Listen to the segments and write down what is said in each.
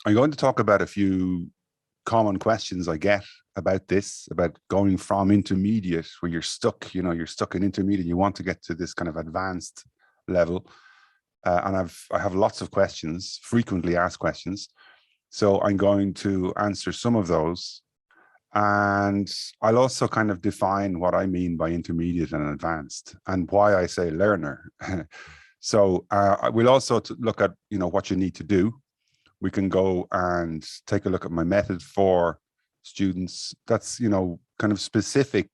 I'm going to talk about a few common questions I get about this, about going from intermediate, where you're stuck, you're stuck in intermediate, you want to get to this kind of advanced level. And I have lots of questions, frequently asked questions. So I'm going to answer some of those. And I'll also kind of define what I mean by intermediate and advanced and why I say learner. So we'll also look at, what you need to do. We can go and take a look at my method for students that's, kind of specific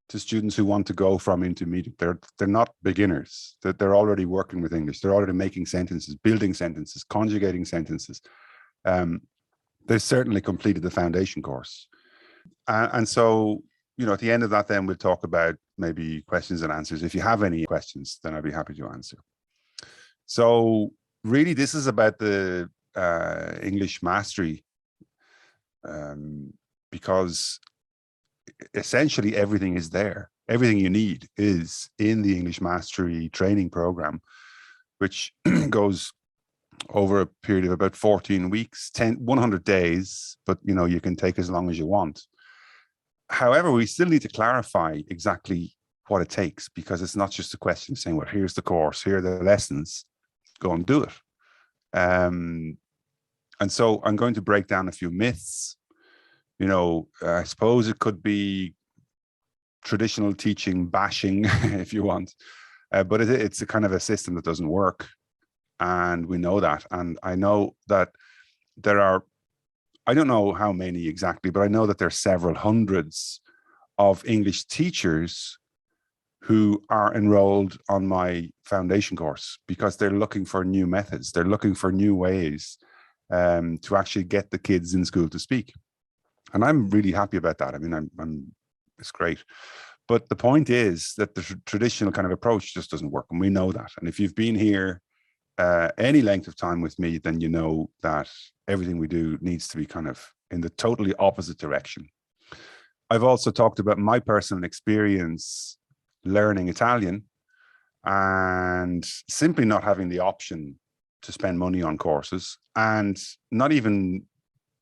to students who want to go from intermediate. They're not beginners. They're already working with English. They're already making sentences, building sentences, conjugating sentences. They've certainly completed the foundation course. And so, at the end of that, then we'll talk about maybe questions and answers. If you have any questions, then I'd be happy to answer. So really, this is about the English mastery, because essentially everything is there. Everything you need is in the English mastery training program, which goes over a period of about 14 weeks, 100 days, but you can take as long as you want. However, we still need to clarify exactly what it takes, because it's not just a question of saying, well, here's the course, here are the lessons, go and do it. And so I'm going to break down a few myths. I suppose it could be traditional teaching bashing, if you want, but it's a kind of a system that doesn't work. And we know that. And I know that there are, I don't know how many exactly, but I know that there are several hundreds of English teachers who are enrolled on my foundation course because they're looking for new methods. They're looking for new ways to actually get the kids in school to speak. And I'm really happy about that. I mean, it's great. But the point is that the traditional kind of approach just doesn't work. And we know that. And if you've been here any length of time with me, then you know that everything we do needs to be kind of in the totally opposite direction. I've also talked about my personal experience learning Italian and simply not having the option to spend money on courses and not even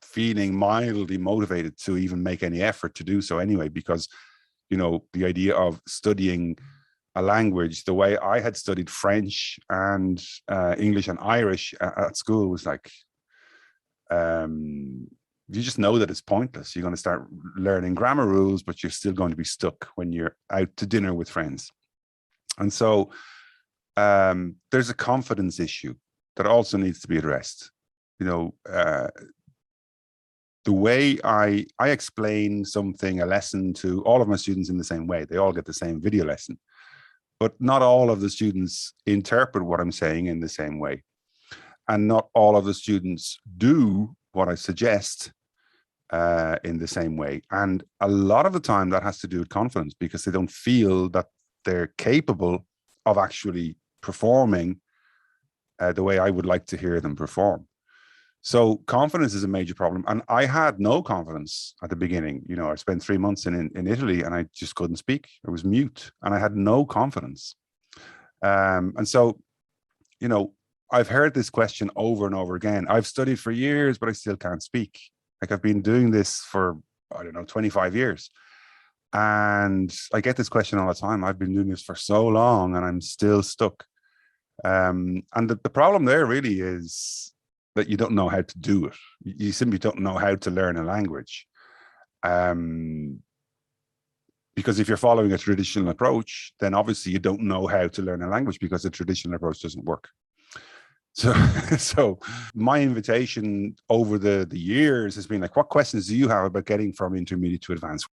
feeling mildly motivated to even make any effort to do so anyway, because, the idea of studying a language the way I had studied French and English and Irish at school was like, you just know that it's pointless. You're going to start learning grammar rules, but you're still going to be stuck when you're out to dinner with friends. And so there's a confidence issue that also needs to be addressed. The way I explain something, a lesson, to all of my students in the same way. They all get the same video lesson, but not all of the students interpret what I'm saying in the same way. And not all of the students do what I suggest in the same way. And a lot of the time that has to do with confidence, because they don't feel that they're capable of actually performing the way I would like to hear them perform. So confidence is a major problem. And I had no confidence at the beginning. I spent 3 months in Italy and I just couldn't speak. I was mute and I had no confidence. And so, I've heard this question over and over again. I've studied for years, but I still can't speak. Like I've been doing this for, 25 years. And I get this question all the time. I've been doing this for so long and I'm still stuck. And the problem there really is that you don't know how to do it. You simply don't know how to learn a language. Because if you're following a traditional approach, then obviously you don't know how to learn a language because the traditional approach doesn't work. So my invitation over the years has been like, what questions do you have about getting from intermediate to advanced?